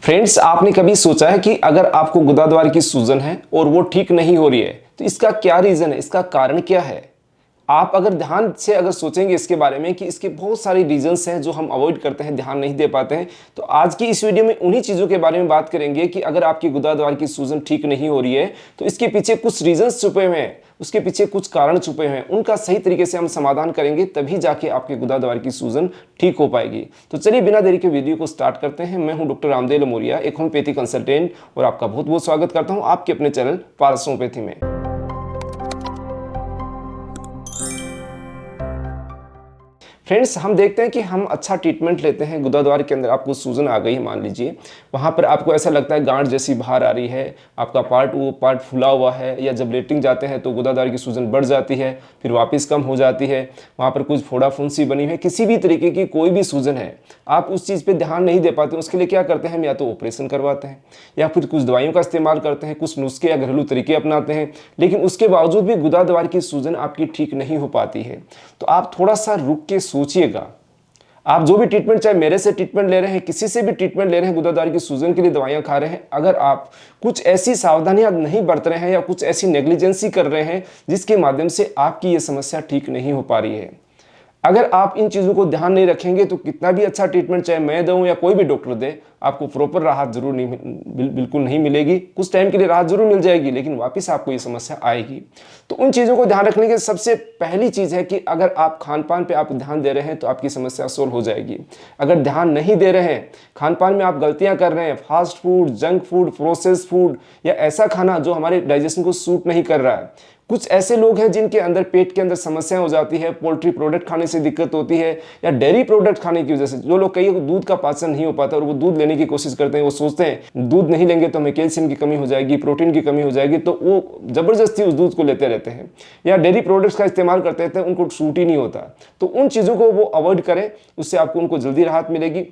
Friends, आपने कभी सोचा है कि अगर आपको गुदाद्वार की सूजन है और वो ठीक नहीं हो रही है तो इसका क्या रीजन है, इसका कारण क्या है? आप अगर ध्यान से अगर सोचेंगे इसके बारे में कि इसके बहुत सारे रीजंस हैं जो हम अवॉइड करते हैं, ध्यान नहीं दे पाते हैं, तो आज की इस वीडियो में उन्हीं चीज़ों के बारे में बात करेंगे कि अगर आपकी गुदाद्वार की सूजन ठीक नहीं हो रही है तो इसके पीछे कुछ रीजंस छुपे हुए हैं, उसके पीछे कुछ कारण छुपे हुए हैं, उनका सही तरीके से हम समाधान करेंगे, तभी जाके आपके गुदाद्वार की सूजन ठीक हो पाएगी। तो चलिए बिना देरी के वीडियो को स्टार्ट करते हैं। मैं हूं डॉक्टर रामदेव लमोरिया, एक होम्योपैथी कंसल्टेंट, और आपका बहुत बहुत स्वागत करता हूं आपके अपने चैनल पारस होम्योपैथी में। फ्रेंड्स, हम देखते हैं कि हम अच्छा ट्रीटमेंट लेते हैं, गुदाद्वार के अंदर आपको सूजन आ गई है, मान लीजिए वहाँ पर आपको ऐसा लगता है गांठ जैसी बाहर आ रही है, आपका वो पार्ट फूला हुआ है, या जब लेटरिंग जाते हैं तो गुदाद्वार की सूजन बढ़ जाती है, फिर वापस कम हो जाती है, वहाँ पर कुछ फोड़ा फुंसी बनी है, किसी भी तरीके की कोई भी सूजन है, आप उस चीज़ पर ध्यान नहीं दे पाते। उसके लिए क्या करते हैं, हम या तो ऑपरेशन करवाते हैं या फिर कुछ दवाइयों का इस्तेमाल करते हैं, कुछ नुस्खे या घरेलू तरीके अपनाते हैं, लेकिन उसके बावजूद भी गुदाद्वार की सूजन आपकी ठीक नहीं हो पाती है। तो आप थोड़ा सा रुक के सोचिएगा। आप जो भी ट्रीटमेंट, चाहे मेरे से ट्रीटमेंट ले रहे हैं, किसी से भी ट्रीटमेंट ले रहे हैं, गुदाद्वार की सूजन के लिए दवाइयां खा रहे हैं, अगर आप कुछ ऐसी सावधानियां नहीं बरत रहे हैं या कुछ ऐसी नेग्लिजेंसी कर रहे हैं जिसके माध्यम से आपकी ये समस्या ठीक नहीं हो पा रही है, अगर आप इन चीज़ों को ध्यान नहीं रखेंगे तो कितना भी अच्छा ट्रीटमेंट चाहे मैं दूं या कोई भी डॉक्टर दे, आपको प्रॉपर राहत जरूर नहीं बिल्कुल नहीं मिलेगी। कुछ टाइम के लिए राहत जरूर मिल जाएगी, लेकिन वापस आपको ये समस्या आएगी। तो उन चीज़ों को ध्यान रखने की सबसे पहली चीज़ है कि अगर आप खान पान पे आप ध्यान दे रहे हैं तो आपकी समस्या सोल्व हो जाएगी। अगर ध्यान नहीं दे रहे हैं, खान पान में आप गलतियां कर रहे हैं, fast food, junk food, process food, या ऐसा खाना जो हमारे डाइजेशन को सूट नहीं कर रहा है, कुछ ऐसे लोग हैं जिनके अंदर पेट के अंदर समस्याएं हो जाती है, पोल्ट्री प्रोडक्ट खाने से दिक्कत होती है, या डेयरी प्रोडक्ट खाने की वजह से, जो लोग कई दूध का पाचन नहीं हो पाता और वो दूध लेने की कोशिश करते हैं, वो सोचते हैं दूध नहीं लेंगे तो हमें कैल्शियम की कमी हो जाएगी, प्रोटीन की कमी हो जाएगी, तो वो जबरदस्ती उस दूध को लेते रहते हैं या डेयरी प्रोडक्ट्स का इस्तेमाल करते रहते हैं, उनको सूट ही नहीं होता। तो उन चीज़ों को वो अवॉइड करें, उससे आपको उनको जल्दी राहत मिलेगी।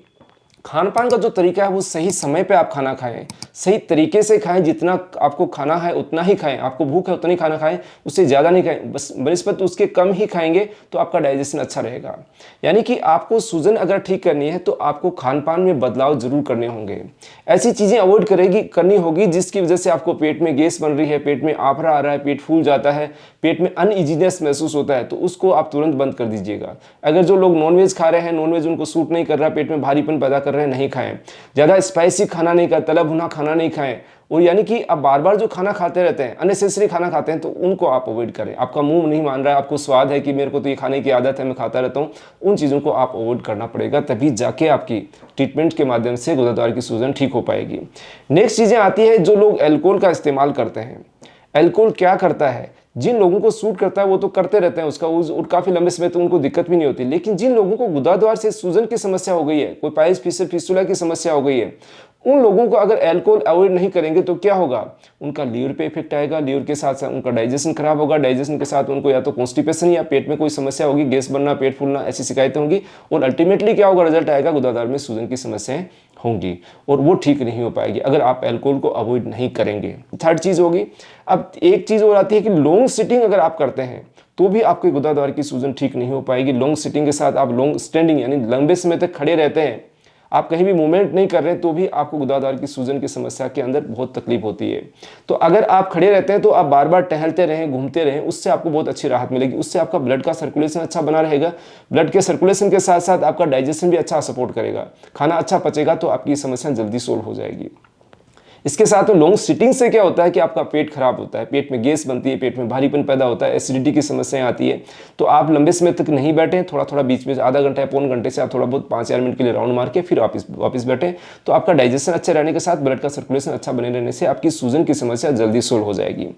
खान पान का जो तरीका है वो सही समय पे आप खाना खाएं, सही तरीके से खाएं, जितना आपको खाना है उतना ही खाएं, आपको भूख है उतना ही खाना खाएं, उससे ज़्यादा नहीं खाएं, बस बनिस्बत उसके कम ही खाएंगे तो आपका डाइजेशन अच्छा रहेगा। यानी कि आपको सूजन अगर ठीक करनी है तो आपको खान पान में बदलाव जरूर करने होंगे, ऐसी चीज़ें अवॉइड करनी होगी जिसकी वजह से आपको पेट में गैस बन रही है, पेट में आफरा आ रहा है, पेट फूल जाता है, पेट में अनइजीनेस महसूस होता है, तो उसको आप तुरंत बंद कर दीजिएगा। अगर जो लोग नॉनवेज खा रहे हैं, नॉनवेज उनको सूट नहीं कर रहा, पेट में भारीपन पैदा कर रहे हैं, नहीं खाएं। ज़्यादा स्पाइसी खाना नहीं खाएं, तला भुना खाना नहीं खाएं, और यानी कि आप बार बार जो खाना खाते रहते हैं, अननेसेसरी खाना खाते हैं, तो उनको आप अवॉइड करें। आपका मुंह नहीं मान रहा है, आपको स्वाद है कि मेरे को तो ये खाने की आदत है, मैं खाता रहता हूँ, उन चीज़ों को आप अवॉइड करना पड़ेगा, तभी जाके आपकी ट्रीटमेंट के माध्यम से गुदाद्वार की सूजन ठीक हो पाएगी। नेक्स्ट चीज़ें आती है, जो लोग अल्कोहल का इस्तेमाल करते हैं। अल्कोहल क्या करता है, जिन लोगों को सूट करता है वो तो करते रहते हैं उसका यूज, और काफ़ी लंबे समय तो उनको दिक्कत भी नहीं होती, लेकिन जिन लोगों को गुदाद्वार से सूजन की समस्या हो गई है, कोई पाइल्स फिस्टुला की समस्या हो गई है, उन लोगों को अगर अल्कोहल अवॉइड नहीं करेंगे तो क्या होगा, उनका लीवर पे इफेक्ट आएगा, लीवर के साथ साथ उनका डाइजेशन खराब होगा, डाइजेशन के साथ उनको या तो कॉन्स्टिपेशन या पेट में कोई समस्या होगी, गैस बनना, पेट फूलना, ऐसी शिकायतें होंगी, और अल्टीमेटली क्या होगा, रिजल्ट आएगा, गुदाद्वार में सूजन की समस्याएं होंगी और वो ठीक नहीं हो पाएगी अगर आप अल्कोहल को अवॉइड नहीं करेंगे। थर्ड चीज़ होगी, अब एक चीज़ और आती है कि लॉन्ग सिटिंग अगर आप करते हैं तो भी आपकी गुदाद्वार की सूजन ठीक नहीं हो पाएगी। लॉन्ग सिटिंग के साथ आप लॉन्ग स्टैंडिंग यानी लंबे समय तक खड़े रहते हैं, आप कहीं भी मूवमेंट नहीं कर रहे हैं, तो भी आपको गुदाद्वार की सूजन की समस्या के अंदर बहुत तकलीफ होती है। तो अगर आप खड़े रहते हैं तो आप बार बार टहलते रहें, घूमते रहें, उससे आपको बहुत अच्छी राहत मिलेगी, उससे आपका ब्लड का सर्कुलेशन अच्छा बना रहेगा, ब्लड के सर्कुलेशन के साथ साथ आपका डाइजेशन भी अच्छा सपोर्ट करेगा, खाना अच्छा पचेगा, तो आपकी समस्या जल्दी सोल्व हो जाएगी। इसके साथ में लॉन्ग सिटिंग से क्या होता है कि आपका पेट खराब होता है, पेट में गैस बनती है, पेट में भारीपन पैदा होता है, एसिडिटी की समस्याएं आती है। तो आप लंबे समय तक नहीं बैठें, थोड़ा थोड़ा बीच में आधा घंटा या पौन घंटे से आप थोड़ा बहुत 5-4 मिनट के लिए राउंड मार के फिर वापस बैठें, तो आपका डाइजेशन अच्छा रहने के साथ ब्लड का सर्कुलेशन अच्छा बने रहने से आपकी सूजन की समस्या जल्दी सोल्व हो जाएगी।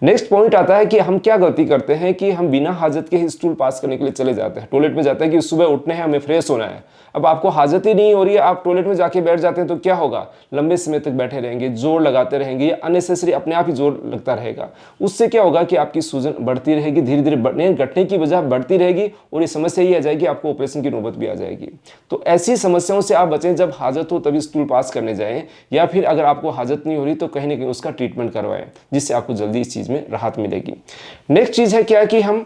नेक्स्ट पॉइंट आता है कि हम क्या गलती करते हैं कि हम बिना हाजत के ही स्टूल पास करने के लिए चले जाते हैं, टॉयलेट में जाते हैं कि सुबह उठने हैं, हमें फ्रेश होना है, अब आपको हाजत ही नहीं हो रही है, आप टॉयलेट में जाके बैठ जाते हैं, तो क्या होगा, लंबे समय तक बैठे रहेंगे, जोर लगाते रहेंगे, या अननेसेसरी अपने आप ही जोर लगता रहेगा। उससे क्या होगा कि आपकी सूजन बढ़ती रहेगी, धीरे धीरे घटने की बजाय बढ़ती रहेगी, और ये समस्या ये आ जाएगी आपको ऑपरेशन की नौबत भी आ जाएगी। तो ऐसी समस्याओं से आप बचें, जब हाजत हो तभी स्टूल पास करने जाएं, या फिर अगर आपको हाजत नहीं हो रही तो कहीं ना कहीं उसका ट्रीटमेंट करवाएं, जिससे आपको जल्दी इस चीज़ में राहत मिलेगी। नेक्स्ट चीज़ है क्या कि हम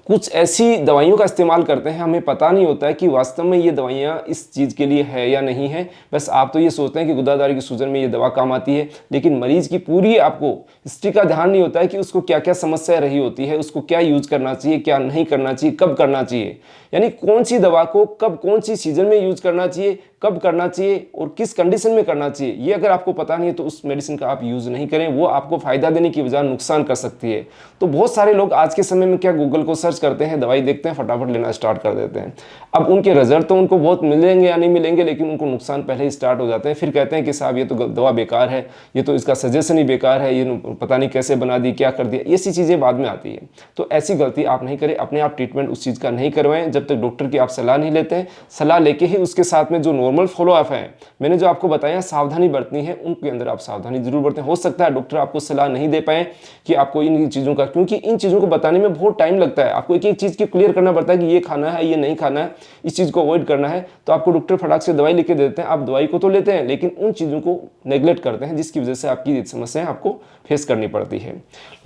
कुछ ऐसी दवाइयों का इस्तेमाल करते हैं, हमें पता नहीं होता है कि वास्तव में ये दवाइयाँ इस चीज़ के लिए है या नहीं है। बस आप तो ये सोचते हैं कि गुदादारी की सूजन में ये दवा काम आती है, लेकिन मरीज़ की पूरी आपको हिस्ट्री का ध्यान नहीं होता है कि उसको क्या क्या समस्या रही होती है, उसको क्या यूज़ करना चाहिए, क्या नहीं करना चाहिए, कब करना चाहिए, यानी कौन सी दवा को कब कौन सी सीजन में यूज़ करना चाहिए, कब करना चाहिए और किस कंडीशन में करना चाहिए। ये अगर आपको पता नहीं है तो उस मेडिसिन का आप यूज़ नहीं करें, वो आपको फ़ायदा देने की बजाय नुकसान कर सकती है। तो बहुत सारे लोग आज के समय में क्या गूगल को सर्च करते हैं, दवाई देखते हैं, फटाफट लेना स्टार्ट कर देते हैं। अब उनके रिजल्ट तो उनको बहुत मिलेंगे या नहीं मिलेंगे, लेकिन उनको नुकसान पहले ही स्टार्ट हो जाते हैं। फिर कहते हैं कि साहब ये तो दवा बेकार है, ये तो इसका सजेशन ही बेकार है, ये पता नहीं कैसे बना दी, क्या कर दिया, ऐसी चीज़ें बाद में आती है। तो ऐसी गलती आप नहीं करें, अपने आप ट्रीटमेंट उस चीज़ का नहीं करवाएं जब तक डॉक्टर की आप सलाह नहीं लेते हैं। सलाह लेके ही उसके साथ में जो नॉर्मल फॉलोअप है, मैंने जो आपको बताया सावधानी बरतनी है, उनके अंदर आप सावधानी जरूर बरतें। हो सकता है डॉक्टर आपको सलाह नहीं दे पाए कि आपको इन चीज़ों का, क्योंकि इन चीज़ों को बताने में बहुत टाइम लगता है, आपको एक एक चीज़ की क्लियर करना पड़ता है कि ये खाना है, ये नहीं खाना है, इस चीज़ को अवॉइड करना है। तो आपको डॉक्टर फटाक से दवाई लिख के देते हैं, आप दवाई को तो लेते हैं लेकिन उन चीज़ों को नेग्लेक्ट करते हैं, जिसकी वजह से आपकी समस्याएं आपको फेस करनी पड़ती है।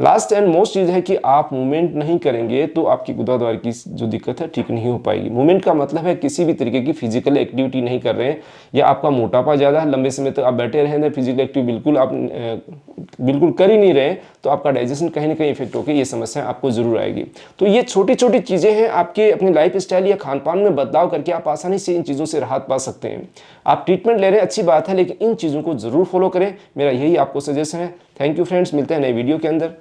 लास्ट एंड मोस्ट चीज़ है कि आप मूवमेंट नहीं करेंगे तो आपकी गुदाद्वार की जो दिक्कत है ठीक नहीं हो पाएगी। मूवमेंट का मतलब है किसी भी तरीके की फिजिकल एक्टिविटी नहीं कर रहे हैं, या आपका मोटापा ज़्यादा है, लंबे समय तक आप बैठे रहे हैं, फिजिकल एक्टिविटी बिल्कुल आप बिल्कुल कर ही नहीं रहे, तो आपका डाइजेशन कहीं ना कहीं इफेक्ट होकर ये समस्या आपको जरूर आएगी। तो ये छोटी छोटी चीज़ें हैं, आपके अपनी लाइफ स्टाइल या खान पान में बदलाव करके आप आसानी से इन चीज़ों से राहत पा सकते हैं। आप ट्रीटमेंट ले रहे हैं अच्छी बात है, लेकिन इन चीज़ों को जरूर फॉलो करें, मेरा यही आपको सजेशन है। थैंक यू फ्रेंड्स, मिलते हैं नए वीडियो के अंदर।